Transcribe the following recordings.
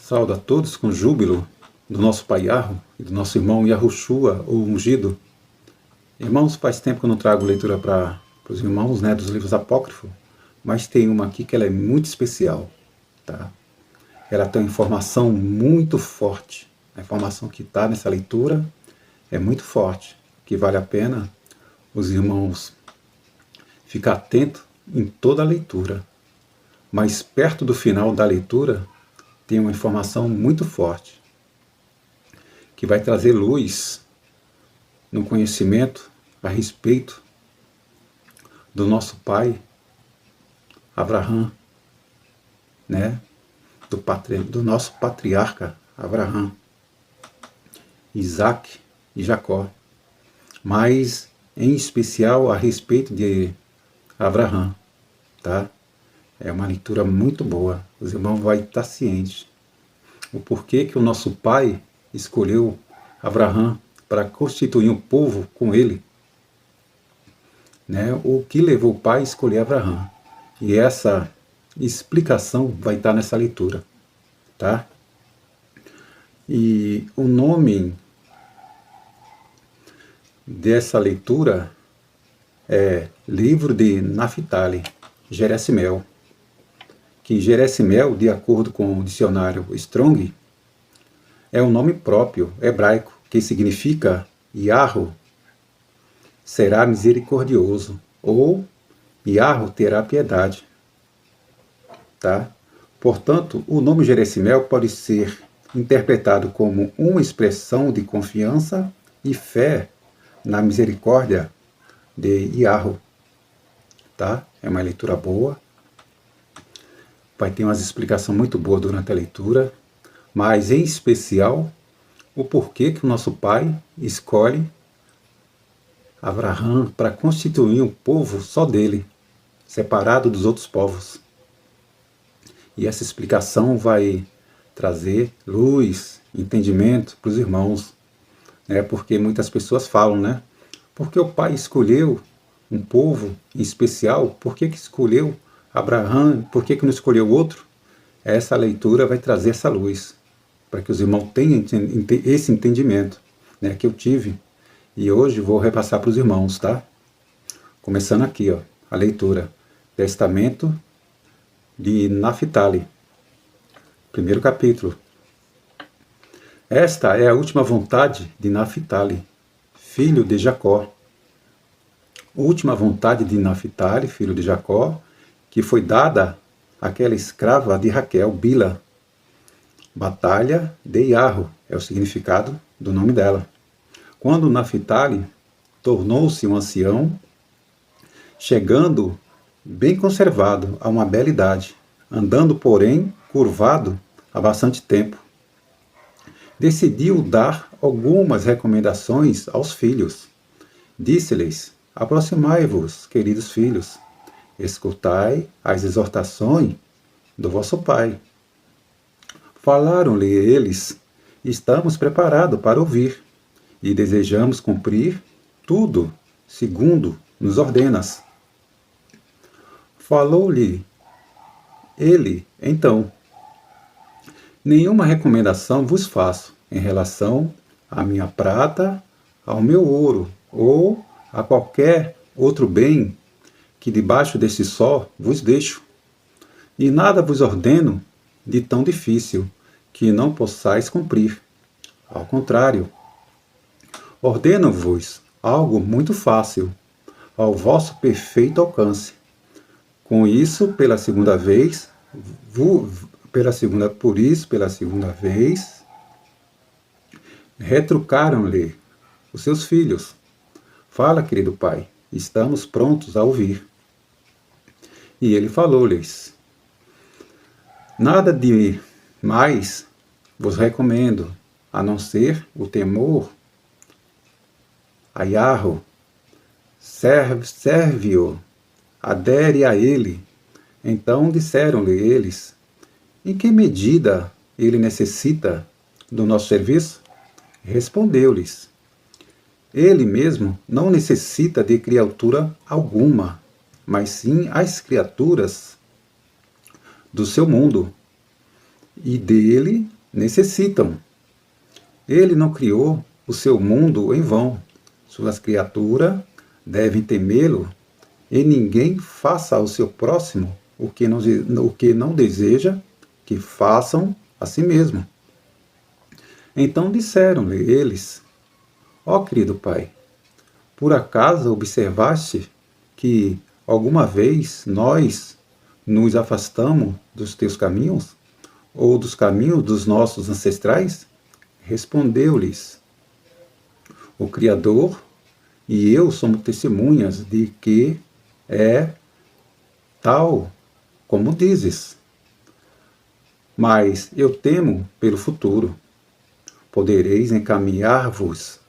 Saúdo a todos com júbilo do nosso Pai Yarro e do nosso irmão Yahushua, o ungido. Irmãos, faz tempo que eu não trago leitura para os irmãos, né, dos livros apócrifos, mas tem uma aqui que ela é muito especial, tá? Ela tem uma informação muito forte. A informação que está nessa leitura é muito forte, que vale a pena os irmãos ficar atentos em toda a leitura. Mas perto do final da leitura tem uma informação muito forte, que vai trazer luz no conhecimento a respeito do nosso pai Abraham, né? Do nosso patriarca Abraham, Isaac e Jacó, mas em especial a respeito de Abraham, tá? É uma leitura muito boa, os irmãos vão estar cientes o porquê que o nosso pai escolheu Abraham para constituir um povo com ele, né? O que levou o pai a escolher Abraham. E essa explicação vai estar nessa leitura, tá? E o nome dessa leitura é Livro de Naphtali, Geresimel, que Geresimel, de acordo com o dicionário Strong, é um nome próprio hebraico que significa Yarro será misericordioso, ou Yarro terá piedade, tá? Portanto, o nome Geresimel pode ser interpretado como uma expressão de confiança e fé na misericórdia de Yarro, tá? É uma leitura boa, vai ter umas explicações muito boas durante a leitura, mas em especial o porquê que o nosso pai escolhe Abraham para constituir um povo só dele, separado dos outros povos. E essa explicação vai trazer luz, entendimento para os irmãos, né? Porque muitas pessoas falam, né? Porque o pai escolheu um povo em especial, por que escolheu Abraham, por que não escolheu outro? Essa leitura vai trazer essa luz, para que os irmãos tenham esse entendimento, né, que eu tive. E hoje vou repassar para os irmãos, tá? Começando aqui, ó, a leitura. Testamento de Naphtali. Primeiro capítulo. Esta é a última vontade de Naphtali, filho de Jacó. Última vontade de Naphtali, filho de Jacó, que foi dada àquela escrava de Raquel, Bila. Batalha de Yarro é o significado do nome dela. Quando Naphtali tornou-se um ancião, chegando bem conservado a uma bela idade, andando, porém, curvado há bastante tempo, decidiu dar algumas recomendações aos filhos. Disse-lhes: aproximai-vos, queridos filhos, escutai as exortações do vosso pai. Falaram-lhe eles: estamos preparados para ouvir, e desejamos cumprir tudo segundo nos ordenas. Falou-lhe ele, então: nenhuma recomendação vos faço em relação à minha prata, ao meu ouro, ou a qualquer outro bem que debaixo desse sol vos deixo. E nada vos ordeno de tão difícil que não possais cumprir. Ao contrário, ordeno-vos algo muito fácil, ao vosso perfeito alcance. Com isso, pela segunda vez, retrucaram-lhe os seus filhos: fala, querido pai, estamos prontos a ouvir. E ele falou-lhes: nada de mais vos recomendo, a não ser o temor a Yarro. Serve-o, adere a ele. Então disseram-lhe eles: em que medida ele necessita do nosso serviço? Respondeu-lhes: ele mesmo não necessita de criatura alguma, mas sim as criaturas do seu mundo, e dele necessitam. Ele não criou o seu mundo em vão. Suas criaturas devem temê-lo, e ninguém faça ao seu próximo o que não deseja que façam a si mesmo. Então disseram-lhe eles: Ó querido pai, por acaso observaste que alguma vez nós nos afastamos dos teus caminhos, ou dos caminhos dos nossos ancestrais? Respondeu-lhes: O Criador e eu somos testemunhas de que é tal como dizes. Mas eu temo pelo futuro. Podereis encaminhar-vos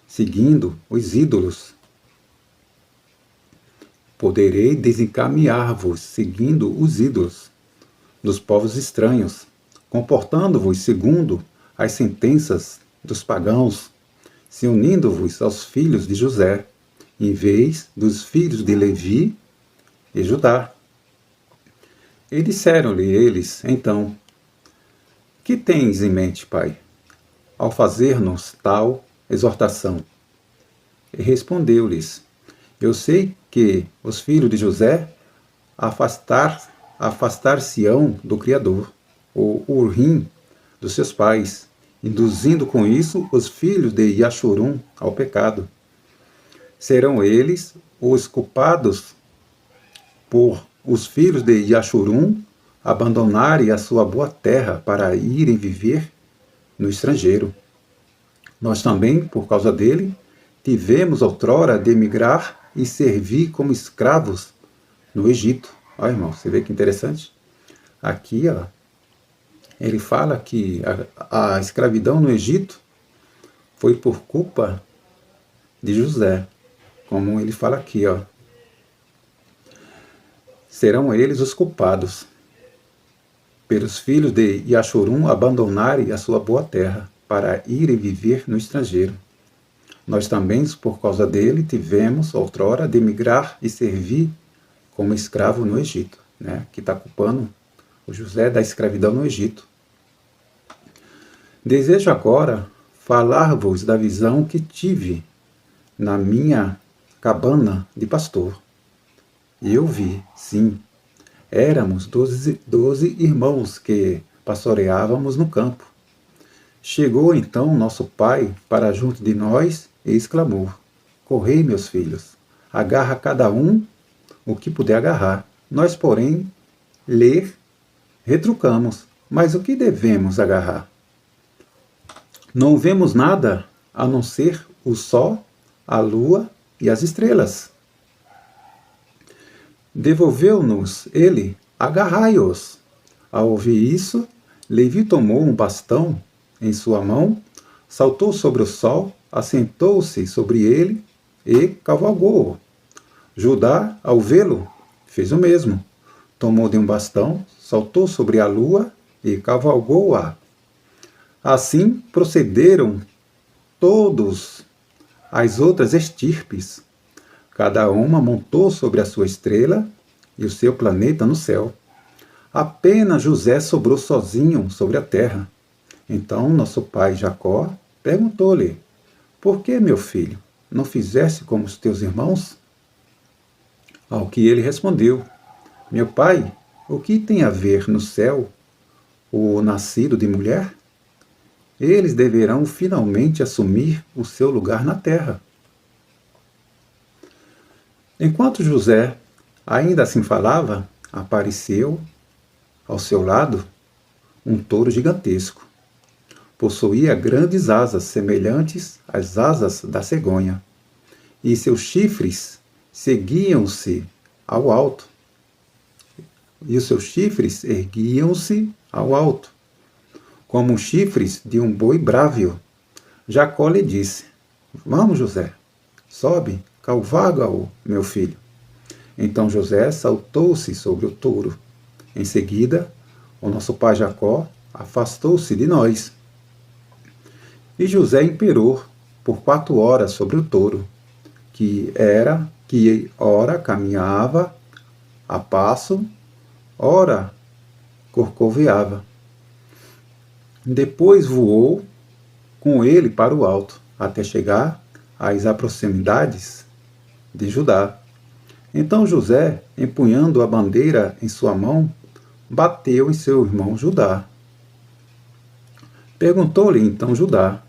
seguindo os ídolos. Poderei desencaminhar-vos seguindo os ídolos dos povos estranhos, comportando-vos segundo as sentenças dos pagãos, se unindo-vos aos filhos de José, em vez dos filhos de Levi e Judá. E disseram-lhe eles, então: Que tens em mente, pai, ao fazer-nos tal exortação? E respondeu-lhes: Eu sei que os filhos de José afastar-se-ão do Criador, o Urim dos seus pais, induzindo com isso os filhos de Yashurum ao pecado. Serão eles os culpados por os filhos de Yashurum abandonarem a sua boa terra para irem viver no estrangeiro. Nós também, por causa dele, tivemos outrora de emigrar e servir como escravos no Egito. Olha, irmão, você vê que interessante? Aqui, ó, ele fala que a escravidão no Egito foi por culpa de José, como ele fala aqui, ó. Serão eles os culpados, pelos filhos de Yashurum abandonarem a sua boa terra, para irem viver no estrangeiro. Nós também, por causa dele, tivemos outrora de emigrar e servir como escravo no Egito, né? Que está culpando o José da escravidão no Egito. Desejo agora falar-vos da visão que tive na minha cabana de pastor. Eu vi, sim, éramos 12 irmãos que pastoreávamos no campo. Chegou então nosso pai para junto de nós e exclamou: Correi, meus filhos, agarra cada um o que puder agarrar. Nós, porém, lhe retrucamos: Mas o que devemos agarrar? Não vemos nada a não ser o sol, a lua e as estrelas. Devolveu-nos ele: Agarrai-os. Ao ouvir isso, Levi tomou um bastão em sua mão, saltou sobre o sol, assentou-se sobre ele e cavalgou-o. Judá, ao vê-lo, fez o mesmo. Tomou de um bastão, saltou sobre a lua e cavalgou-a. Assim procederam todos as outras estirpes. Cada uma montou sobre a sua estrela e o seu planeta no céu. Apenas José sobrou sozinho sobre a terra. Então nosso pai Jacó perguntou-lhe: Por que, meu filho, não fizeste como os teus irmãos? Ao que ele respondeu: Meu pai, o que tem a ver no céu o nascido de mulher? Eles deverão finalmente assumir o seu lugar na terra. Enquanto José ainda assim falava, apareceu ao seu lado um touro gigantesco. Possuía grandes asas semelhantes às asas da cegonha, e seus chifres seguiam-se ao alto. E os seus chifres erguiam-se ao alto, como os chifres de um boi brávio. Jacó lhe disse: Vamos, José, sobe, cavalga-o, meu filho. Então José saltou-se sobre o touro. Em seguida, o nosso pai Jacó afastou-se de nós. E José imperou por 4 horas sobre o touro, que ora caminhava a passo, ora corcoveava. Depois voou com ele para o alto, até chegar às proximidades de Judá. Então José, empunhando a bandeira em sua mão, bateu em seu irmão Judá. Perguntou-lhe então Judá: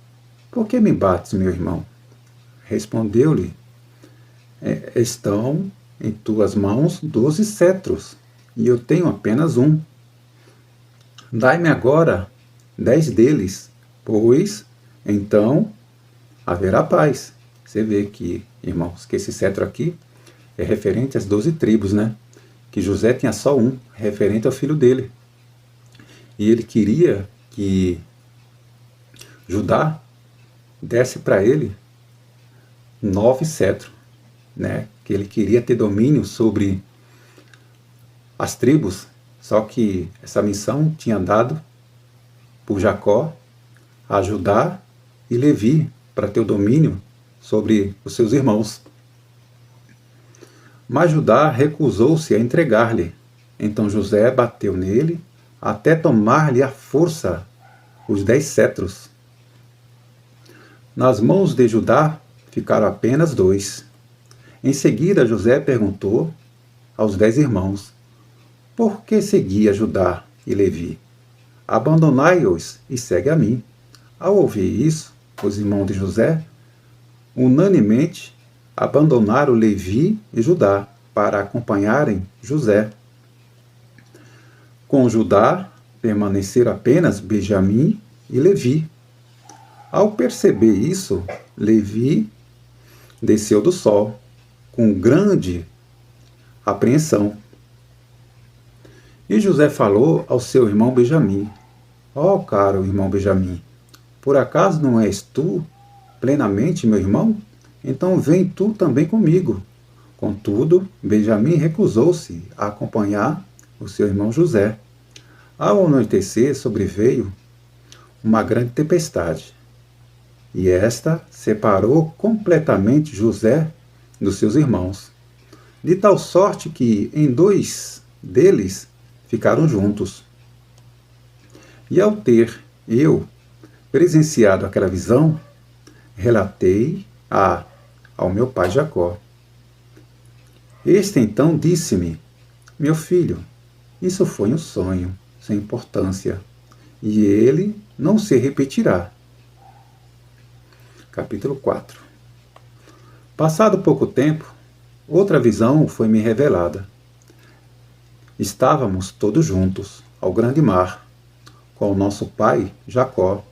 por que me bates, meu irmão? Respondeu-lhe: estão em tuas mãos 12 cetros, e eu tenho apenas um. Dai-me agora 10 deles, pois então haverá paz. Você vê que, irmãos, que esse cetro aqui é referente às 12 tribos, né? Que José tinha só um, referente ao filho dele. E ele queria que Judá desse para ele 9 cetros, né? Que ele queria ter domínio sobre as tribos, só que essa missão tinha dado por Jacó a Judá e Levi para ter o domínio sobre os seus irmãos. Mas Judá recusou-se a entregar-lhe. Então José bateu nele até tomar-lhe à força os 10 cetros. Nas mãos de Judá ficaram apenas 2. Em seguida José perguntou aos 10 irmãos: por que seguia Judá e Levi? Abandonai-os e segue a mim. Ao ouvir isso, os irmãos de José unanimemente abandonaram Levi e Judá para acompanharem José. Com Judá permaneceram apenas Benjamim e Levi. Ao perceber isso, Levi desceu do sol com grande apreensão. E José falou ao seu irmão Benjamim: ó, caro irmão Benjamim, por acaso não és tu plenamente meu irmão? Então vem tu também comigo. Contudo, Benjamim recusou-se a acompanhar o seu irmão José. Ao anoitecer sobreveio uma grande tempestade, e esta separou completamente José dos seus irmãos, de tal sorte que em 2 deles ficaram juntos. E ao ter eu presenciado aquela visão, relatei ao meu pai Jacó. Este então disse-me: meu filho, isso foi um sonho sem importância, e ele não se repetirá. Capítulo 4. Passado pouco tempo, outra visão foi-me revelada. Estávamos todos juntos ao grande mar, com o nosso pai Jacó,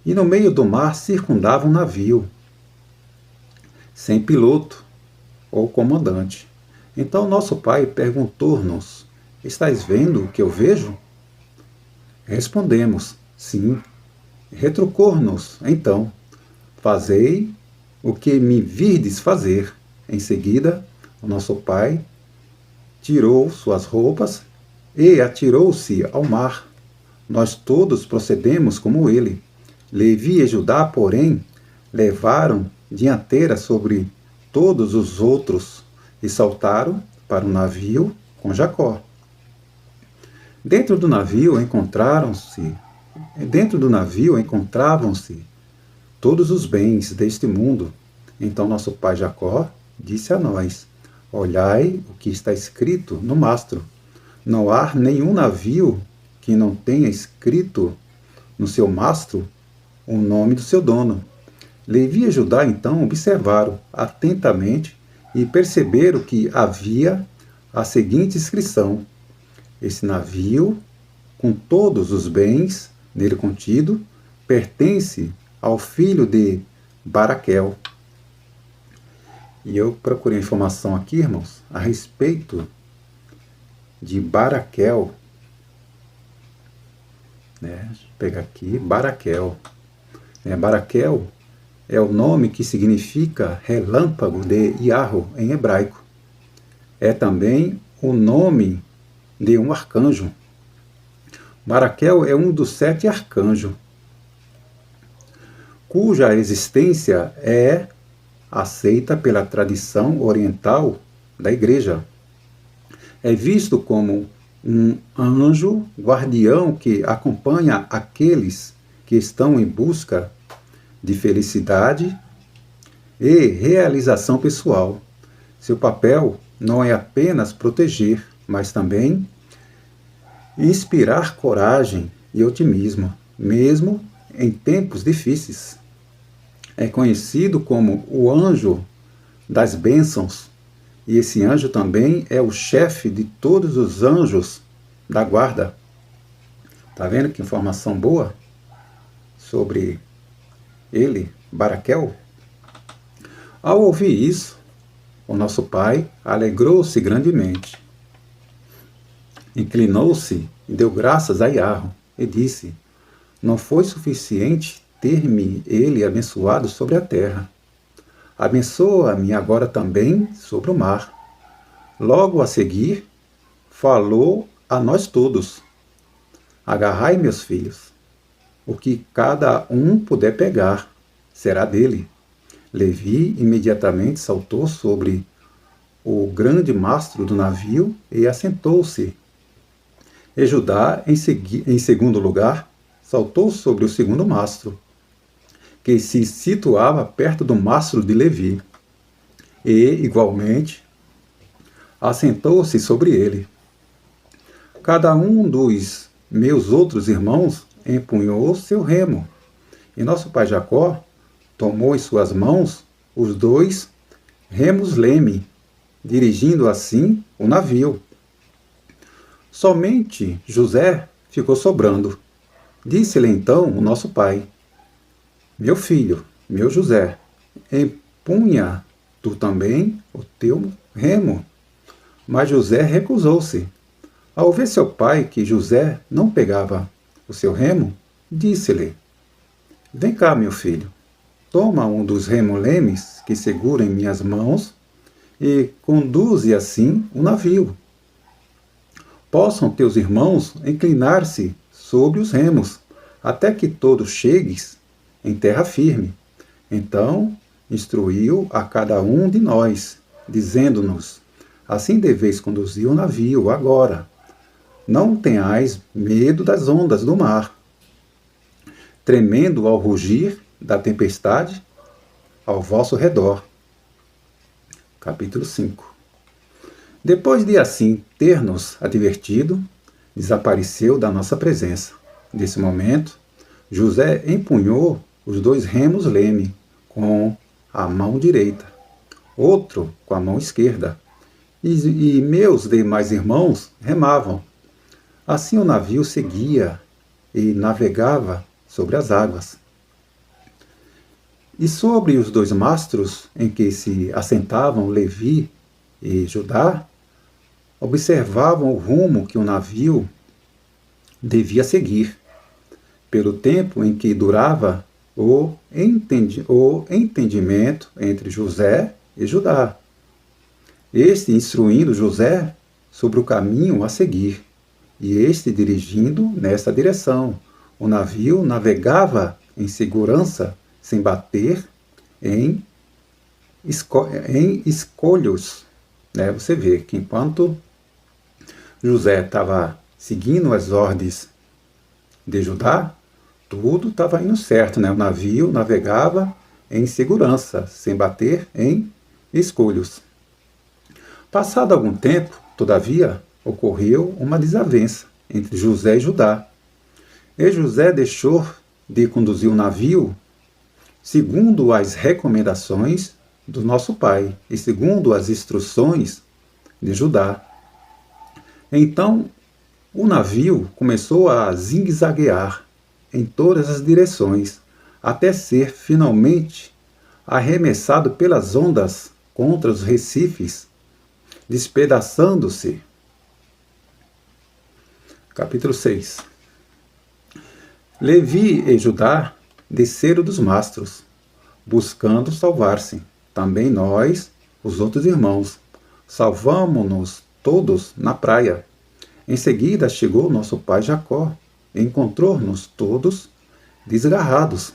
e no meio do mar circundava um navio, sem piloto ou comandante. Então nosso pai perguntou-nos: estais vendo o que eu vejo? Respondemos: sim. Retrucou-nos então: fazei o que me virdes fazer. Em seguida, o nosso pai tirou suas roupas e atirou-se ao mar. Nós todos procedemos como ele. Levi e Judá, porém, levaram dianteira sobre todos os outros e saltaram para o navio com Jacó. Dentro do navio encontravam-se todos os bens deste mundo. Então nosso pai Jacó disse a nós: olhai o que está escrito no mastro. Não há nenhum navio que não tenha escrito no seu mastro o nome do seu dono. Levi e Judá então observaram atentamente e perceberam que havia a seguinte inscrição: esse navio, com todos os bens nele contido, pertence ao filho de Baraquel. E eu procurei informação aqui, irmãos, a respeito de Baraquel. Deixa eu pegar aqui, Baraquel. Baraquel é o nome que significa relâmpago de Iarro em hebraico. É também o nome de um arcanjo. Baraquel é um dos 7 arcanjos, cuja existência é aceita pela tradição oriental da Igreja. É visto como um anjo guardião que acompanha aqueles que estão em busca de felicidade e realização pessoal. Seu papel não é apenas proteger, mas também inspirar coragem e otimismo, mesmo em tempos difíceis. É conhecido como o anjo das bênçãos, e esse anjo também é o chefe de todos os anjos da guarda. Tá vendo que informação boa sobre ele, Baraquel? Ao ouvir isso, o nosso pai alegrou-se grandemente. Inclinou-se e deu graças a Iarro e disse: não foi suficiente ter-me ele abençoado sobre a terra. Abençoa-me agora também sobre o mar. Logo a seguir, falou a nós todos: agarrai, meus filhos, o que cada um puder pegar será dele. Levi imediatamente saltou sobre o grande mastro do navio e assentou-se. E Judá, em segundo lugar, saltou sobre o segundo mastro, que se situava perto do mastro de Levi, e, igualmente, assentou-se sobre ele. Cada um dos meus outros irmãos empunhou seu remo, e nosso pai Jacó tomou em suas mãos os 2 remos leme, dirigindo assim o navio. Somente José ficou sobrando. Disse-lhe então o nosso pai: meu filho, meu José, empunha tu também o teu remo. Mas José recusou-se. Ao ver seu pai que José não pegava o seu remo, disse-lhe: vem cá, meu filho, toma um dos remolemes que segura em minhas mãos e conduze assim o navio. Possam teus irmãos inclinar-se sobre os remos, até que todos chegues em terra firme. Então instruiu a cada um de nós, dizendo-nos: assim deveis conduzir o navio agora. Não tenhais medo das ondas do mar, tremendo ao rugir da tempestade ao vosso redor. Capítulo 5. Depois de assim ter nos advertido, desapareceu da nossa presença. Nesse momento, José empunhou os 2 remos leme com a mão direita, outro com a mão esquerda, e meus demais irmãos remavam. Assim o navio seguia e navegava sobre as águas. E sobre os 2 mastros em que se assentavam Levi e Judá, observavam o rumo que o navio devia seguir, pelo tempo em que durava o entendimento entre José e Judá, este instruindo José sobre o caminho a seguir, e este dirigindo nessa direção. O navio navegava em segurança, sem bater em escolhos. Você vê que enquanto José estava seguindo as ordens de Judá, tudo estava indo certo. O navio navegava em segurança, sem bater em escolhos. Passado algum tempo, todavia, ocorreu uma desavença entre José e Judá. E José deixou de conduzir o navio segundo as recomendações do nosso pai e segundo as instruções de Judá. Então, o navio começou a zigue-zaguear em todas as direções, até ser finalmente arremessado pelas ondas contra os recifes, despedaçando-se. Capítulo 6. Levi e Judá desceram dos mastros, buscando salvar-se. Também nós, os outros irmãos, salvamo-nos todos na praia. Em seguida chegou nosso pai Jacó e encontrou-nos todos desgarrados,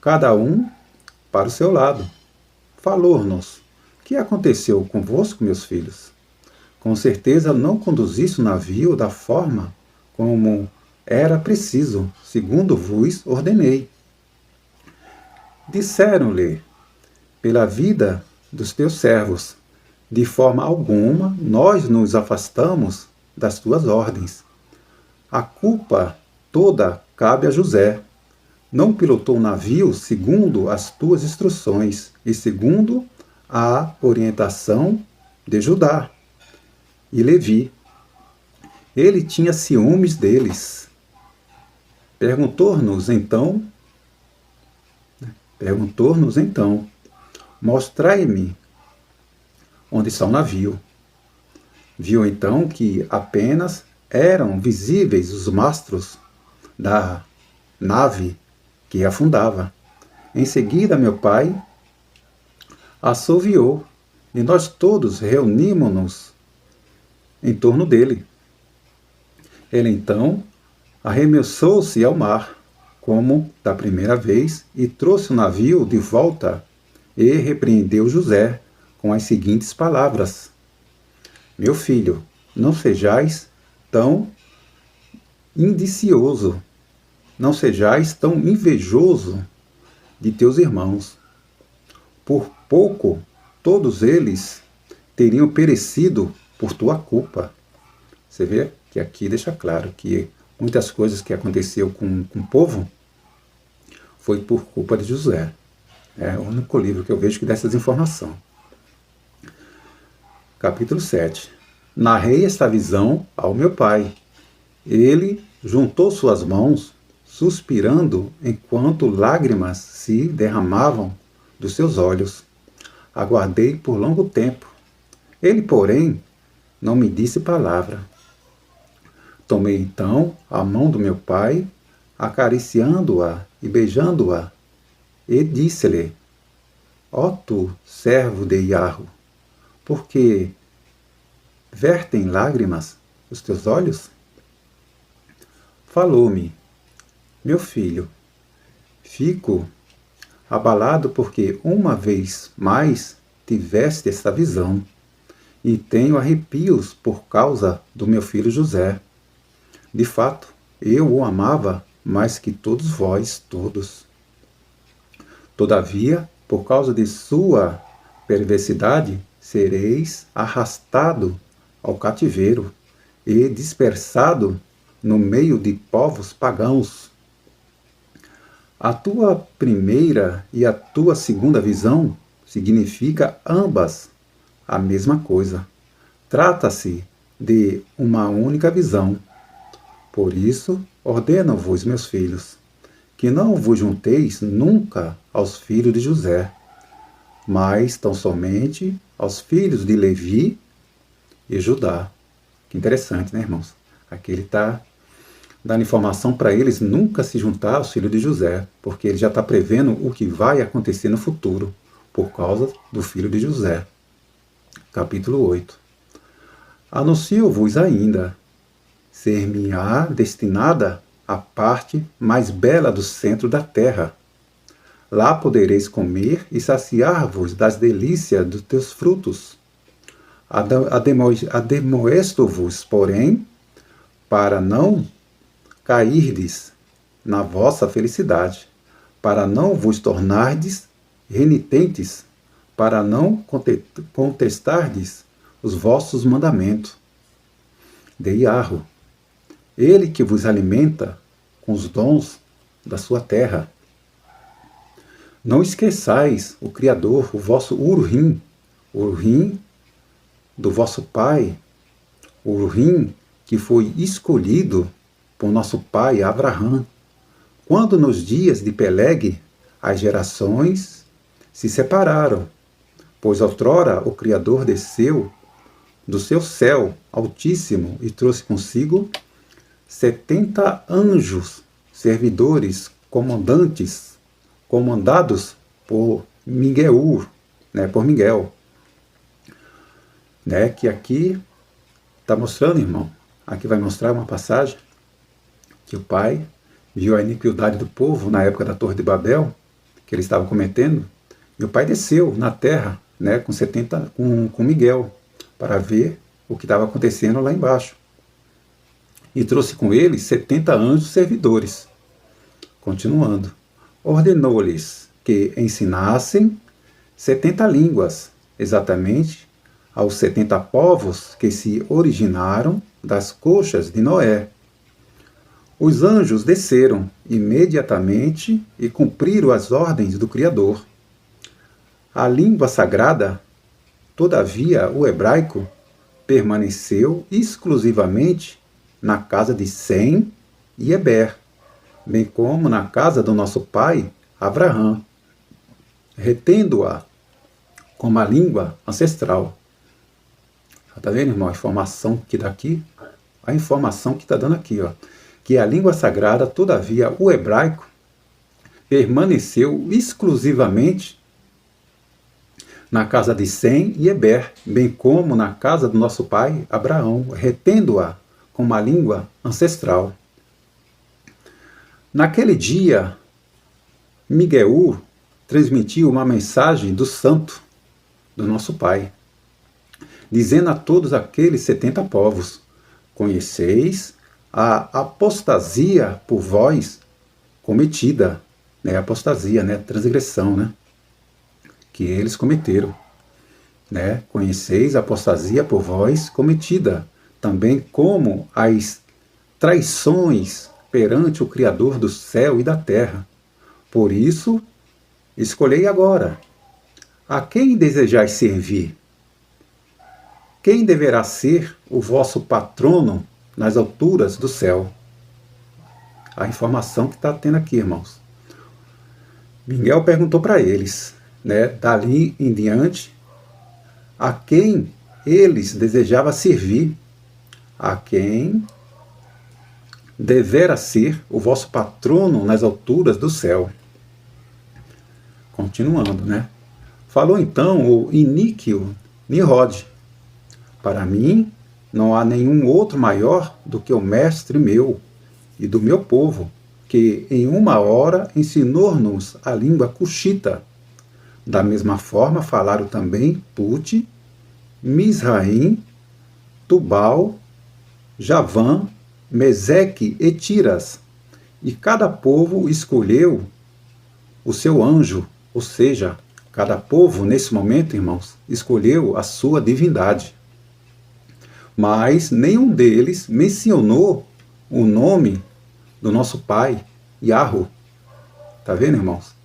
cada um para o seu lado. Falou-nos: que aconteceu convosco, meus filhos? Com certeza não conduziste o navio da forma como era preciso, segundo vos ordenei. Disseram-lhe, pela vida dos teus servos, de forma alguma nós nos afastamos das tuas ordens. A culpa toda cabe a José. Não pilotou o navio segundo as tuas instruções e segundo a orientação de Judá e Levi. Ele tinha ciúmes deles. Perguntou-nos então, mostrai-me onde está o navio. Viu então que apenas eram visíveis os mastros da nave que afundava. Em seguida, meu pai assoviou e nós todos reunimos-nos em torno dele. Ele então arremessou-se ao mar, como da primeira vez, e trouxe o navio de volta e repreendeu José com as seguintes palavras: Meu filho, não sejais tão indicioso, não sejais tão invejoso de teus irmãos. Por pouco, todos eles teriam perecido por tua culpa. Você vê que aqui deixa claro que muitas coisas que aconteceu com o povo foi por culpa de José. É o único livro que eu vejo que dá essas informações. Capítulo 7. Narrei esta visão ao meu pai. Ele juntou suas mãos, suspirando enquanto lágrimas se derramavam dos seus olhos. Aguardei por longo tempo. Ele, porém, não me disse palavra. Tomei então a mão do meu pai, acariciando-a e beijando-a, e disse-lhe: Ó tu, servo de Iarro, por que vertem lágrimas os teus olhos? Falou-me: Meu filho, fico abalado porque uma vez mais tiveste esta visão, e tenho arrepios por causa do meu filho José. De fato, eu o amava mais que todos vós todos. Todavia, por causa de sua perversidade, sereis arrastado ao cativeiro e dispersado no meio de povos pagãos. A tua primeira e a tua segunda visão significa ambas a mesma coisa. Trata-se de uma única visão. Por isso, ordeno-vos, meus filhos, que não vos junteis nunca aos filhos de José, mas tão somente aos filhos de Levi e Judá. Que interessante, né, irmãos? Aqui ele está dando informação para eles nunca se juntar aos filhos de José, porque ele já está prevendo o que vai acontecer no futuro, por causa do filho de José. Capítulo 8. Anuncio-vos ainda, ser-me-á destinada a parte mais bela do centro da terra. Lá podereis comer e saciar-vos das delícias dos teus frutos. Ademoesto-vos, porém, para não cairdes na vossa felicidade, para não vos tornardes renitentes, para não contestardes os vossos mandamentos. De Iarro, ele que vos alimenta com os dons da sua terra. Não esqueçais o Criador, o vosso Urim, o Urim do vosso pai, o Urim que foi escolhido por nosso pai Abraão, quando nos dias de Peleg as gerações se separaram, pois outrora o Criador desceu do seu céu altíssimo e trouxe consigo 70 anjos, servidores, comandados por Miguel, que aqui está mostrando, irmão, aqui vai mostrar uma passagem que o pai viu a iniquidade do povo na época da Torre de Babel, que eles estavam cometendo, e o pai desceu na terra, com Miguel, para ver o que estava acontecendo lá embaixo. e trouxe com ele 70 anjos servidores. Continuando, ordenou-lhes que ensinassem 70 línguas, exatamente aos 70 povos que se originaram das coxas de Noé. Os anjos desceram imediatamente e cumpriram as ordens do Criador. A língua sagrada, todavia, o hebraico, permaneceu exclusivamente na casa de Sem e Eber, bem como na casa do nosso pai Abraão, retendo-a como a língua ancestral. Está vendo, irmão, a informação que dá aqui? A informação que está dando aqui, ó, que a língua sagrada, todavia, o hebraico, permaneceu exclusivamente na casa de Sem e Eber, bem como na casa do nosso pai Abraão, retendo-a como a língua ancestral. Naquele dia, Miguel transmitiu uma mensagem do santo, do nosso pai, dizendo a todos aqueles 70 povos: conheceis a apostasia por vós cometida, apostasia, transgressão, que eles cometeram, conheceis a apostasia por vós cometida, também como as traições perante o Criador do céu e da terra. Por isso, escolhei agora a quem desejais servir. Quem deverá ser o vosso patrono nas alturas do céu? A informação que está tendo aqui, irmãos. Miguel perguntou para eles, dali em diante, a quem eles desejavam servir, a quem devera ser o vosso patrono nas alturas do céu. Continuando, Falou então o iníquo Nimrod: para mim não há nenhum outro maior do que o mestre meu e do meu povo, que em uma hora ensinou-nos a língua cuxita. Da mesma forma falaram também Put, Misraim, Tubal, Javã, Meseque e Tiras. E cada povo escolheu o seu anjo, ou seja, cada povo, nesse momento, irmãos, escolheu a sua divindade. Mas nenhum deles mencionou o nome do nosso pai, Yahweh. Está vendo, irmãos?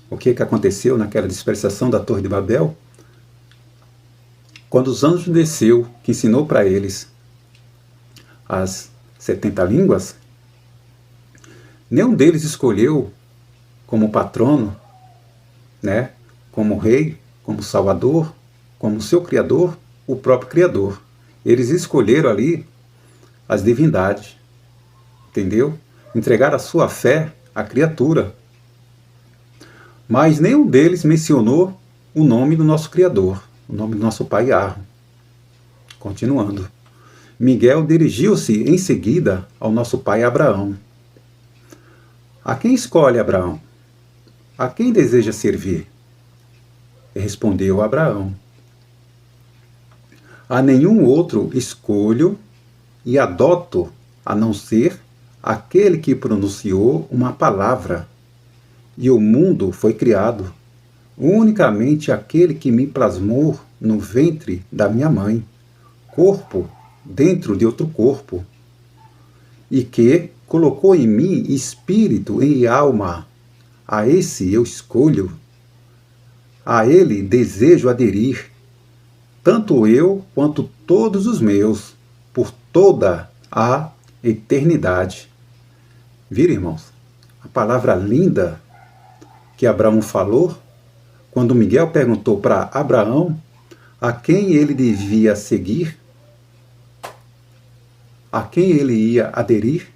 O que aconteceu naquela dispersação da Torre de Babel? Quando os anjos desceu, que ensinou para eles as 70 línguas, nenhum deles escolheu como patrono, como rei, como salvador, como seu criador, o próprio Criador. Eles escolheram ali as divindades, entendeu? Entregaram a sua fé à criatura. Mas nenhum deles mencionou o nome do nosso Criador, o nome do nosso pai Yahweh. Continuando. Miguel dirigiu-se em seguida ao nosso pai Abraão. A quem escolhe Abraão? A quem deseja servir? Respondeu Abraão: a nenhum outro escolho e adoto, a não ser aquele que pronunciou uma palavra, e o mundo foi criado, unicamente aquele que me plasmou no ventre da minha mãe, corpo dentro de outro corpo, e que colocou em mim espírito e alma. A esse eu escolho, a ele desejo aderir, tanto eu quanto todos os meus, por toda a eternidade. Viram, irmãos? A palavra linda que Abraão falou, quando Miguel perguntou para Abraão a quem ele devia seguir, a quem ele ia aderir,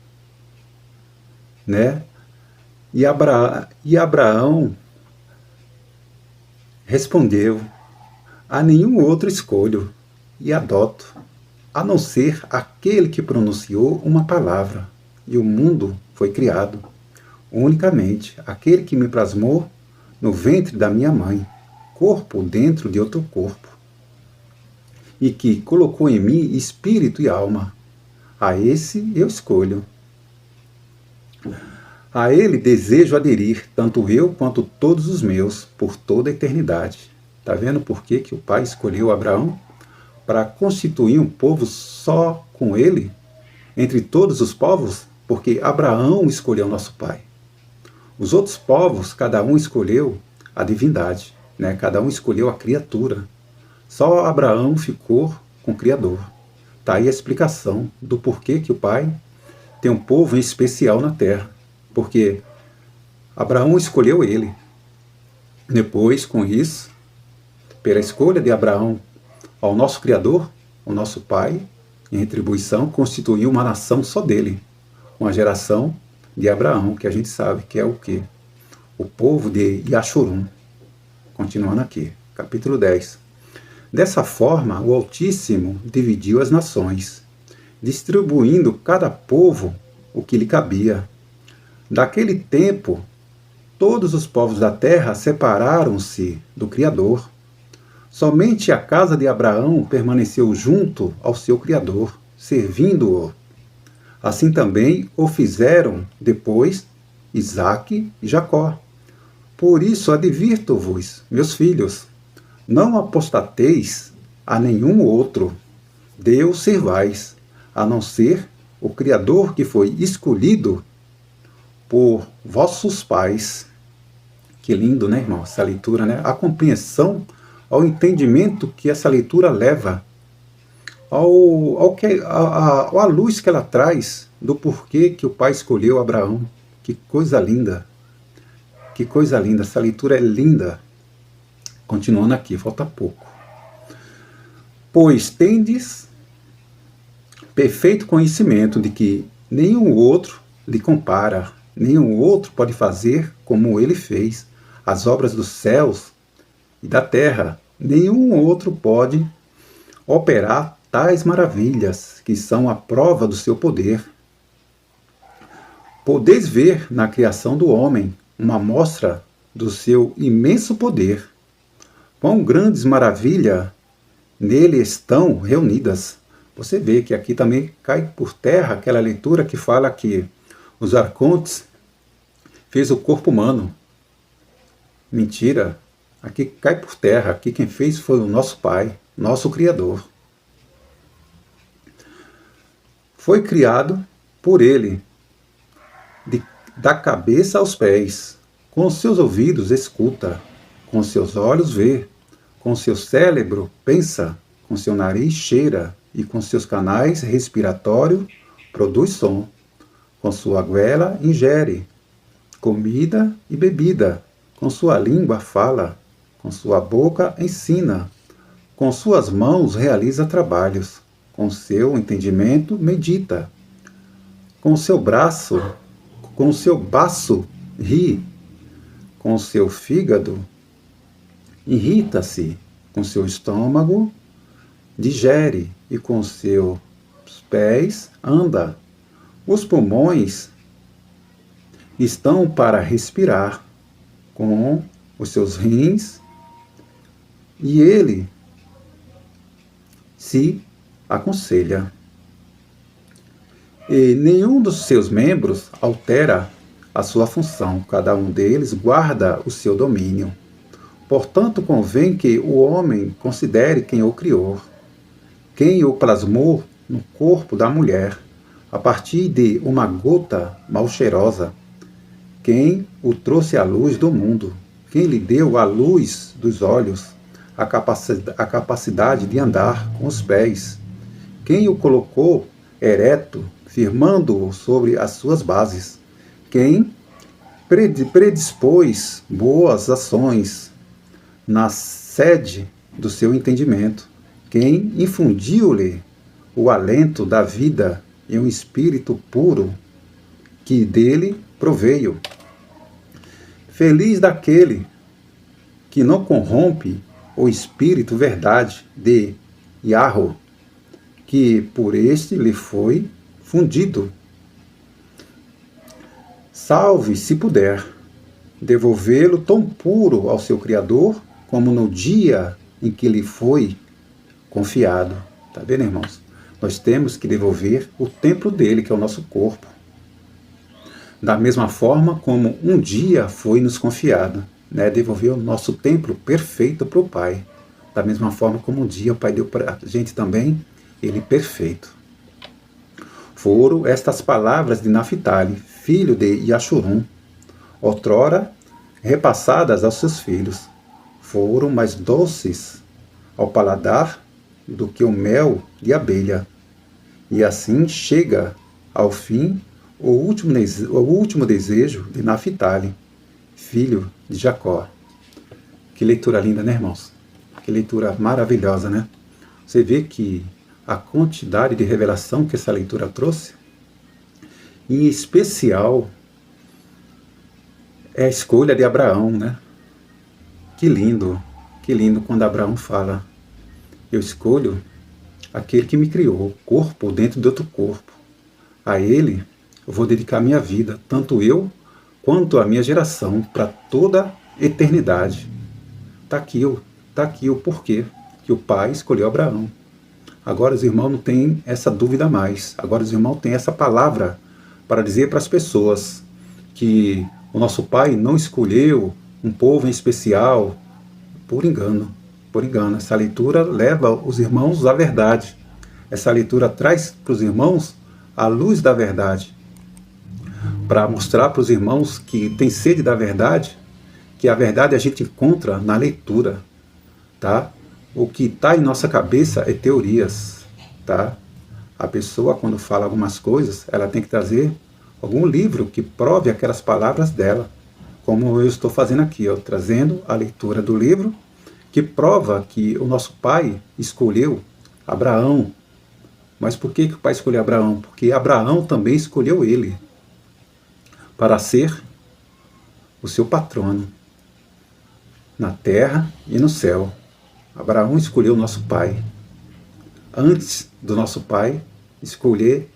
E Abraão respondeu: a nenhum outro escolho e adoto, a não ser aquele que pronunciou uma palavra, e o mundo foi criado, unicamente aquele que me plasmou no ventre da minha mãe, corpo dentro de outro corpo, e que colocou em mim espírito e alma. A esse eu escolho. A ele desejo aderir, tanto eu quanto todos os meus, por toda a eternidade. Está vendo por que o Pai escolheu Abraão? Para constituir um povo só com ele, entre todos os povos? Porque Abraão escolheu nosso Pai. Os outros povos, cada um escolheu a divindade, né? Cada um escolheu a criatura. Só Abraão ficou com o Criador. Está aí a explicação do porquê que o Pai tem um povo em especial na terra. Porque Abraão escolheu ele. Depois, com isso, pela escolha de Abraão ao nosso Criador, o nosso Pai, em retribuição, constituiu uma nação só dele. Uma geração de Abraão, que a gente sabe que é o quê? O povo de Yashurum. Continuando aqui, capítulo 10. Dessa forma, o Altíssimo dividiu as nações, distribuindo cada povo o que lhe cabia. Daquele tempo, todos os povos da terra separaram-se do Criador. Somente a casa de Abraão permaneceu junto ao seu Criador, servindo-o. Assim também o fizeram depois Isaque e Jacó. Por isso advirto-vos, meus filhos, não apostateis a nenhum outro Deus servais, a não ser o Criador que foi escolhido por vossos pais. Que lindo, né, irmão? Essa leitura, né? A compreensão, ao entendimento que essa leitura leva, à luz que ela traz do porquê que o Pai escolheu Abraão. Que coisa linda! Que coisa linda! Essa leitura é linda. Continuando aqui, falta pouco. Pois tendes perfeito conhecimento de que nenhum outro lhe compara, nenhum outro pode fazer como ele fez as obras dos céus e da terra. Nenhum outro pode operar tais maravilhas, que são a prova do seu poder. Podeis ver na criação do homem uma amostra do seu imenso poder. Quão grandes maravilhas nele estão reunidas. Você vê que aqui também cai por terra aquela leitura que fala que os arcontes fez o corpo humano. Mentira. Aqui cai por terra. Aqui quem fez foi o nosso Pai, nosso Criador. Foi criado por Ele, da cabeça aos pés. Com os seus ouvidos escuta, com os seus olhos vê, com o seu cérebro pensa, com seu nariz cheira e com seus canais respiratórios produz som. Com sua goela ingere comida e bebida, com sua língua fala, com sua boca ensina, com suas mãos realiza trabalhos, com seu entendimento medita, com seu baço ri, com seu fígado irrita-se, com seu estômago digere e com seus pés anda. Os pulmões estão para respirar, com os seus rins, e ele se aconselha. E nenhum dos seus membros altera a sua função, cada um deles guarda o seu domínio. Portanto, convém que o homem considere quem o criou, quem o plasmou no corpo da mulher, a partir de uma gota mal cheirosa, quem o trouxe à luz do mundo, quem lhe deu a luz dos olhos, a capacidade de andar com os pés, quem o colocou ereto, firmando-o sobre as suas bases, quem predispôs boas ações na sede do seu entendimento, quem infundiu-lhe o alento da vida e um espírito puro que dele proveio. Feliz daquele que não corrompe o espírito verdade de Yahweh, que por este lhe foi fundido. Salve, se puder, devolvê-lo tão puro ao seu Criador como no dia em que lhe foi confiado. Tá vendo, irmãos? Nós temos que devolver o templo dele, que é o nosso corpo. Da mesma forma como um dia foi nos confiado, né? Devolver o nosso templo perfeito para o Pai. Da mesma forma como um dia o Pai deu para a gente também, ele perfeito. Foram estas palavras de Naphtali, filho de Jashurum, outrora repassadas aos seus filhos. Foram mais doces ao paladar do que o mel de abelha. E assim chega ao fim o último desejo de Naphtali, filho de Jacó. Que leitura linda, né, irmãos? Que leitura maravilhosa, né? Você vê que a quantidade de revelação que essa leitura trouxe, em especial, é a escolha de Abraão, né? Que lindo quando Abraão fala: eu escolho aquele que me criou, corpo dentro de outro corpo. A ele eu vou dedicar minha vida, tanto eu quanto a minha geração, para toda a eternidade. Está aqui o porquê que o Pai escolheu Abraão. Agora os irmãos não têm essa dúvida mais. Agora os irmãos têm essa palavra para dizer para as pessoas que o nosso Pai não escolheu um povo em especial por engano. Por engano. Essa leitura leva os irmãos à verdade. Essa leitura traz para os irmãos a luz da verdade, para mostrar para os irmãos que tem sede da verdade, que a verdade a gente encontra na leitura, tá? O que está em nossa cabeça é teorias, tá? A pessoa, quando fala algumas coisas, ela tem que trazer algum livro que prove aquelas palavras dela, como eu estou fazendo aqui, ó, trazendo a leitura do livro que prova que o nosso Pai escolheu Abraão. Mas por que o Pai escolheu Abraão? Porque Abraão também escolheu ele para ser o seu patrono na terra e no céu. Abraão escolheu o nosso Pai. Antes do nosso Pai escolher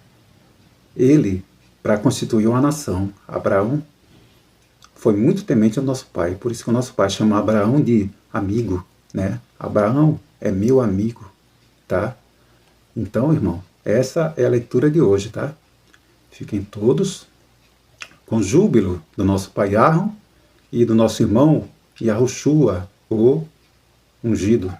ele para constituir uma nação, Abraão foi muito temente ao nosso Pai. Por isso que o nosso Pai chama Abraão de amigo, né? Abraão é meu amigo, tá? Então, irmão, essa é a leitura de hoje, tá? Fiquem todos com júbilo do nosso Pai Arron e do nosso irmão Yahushua, o ungido.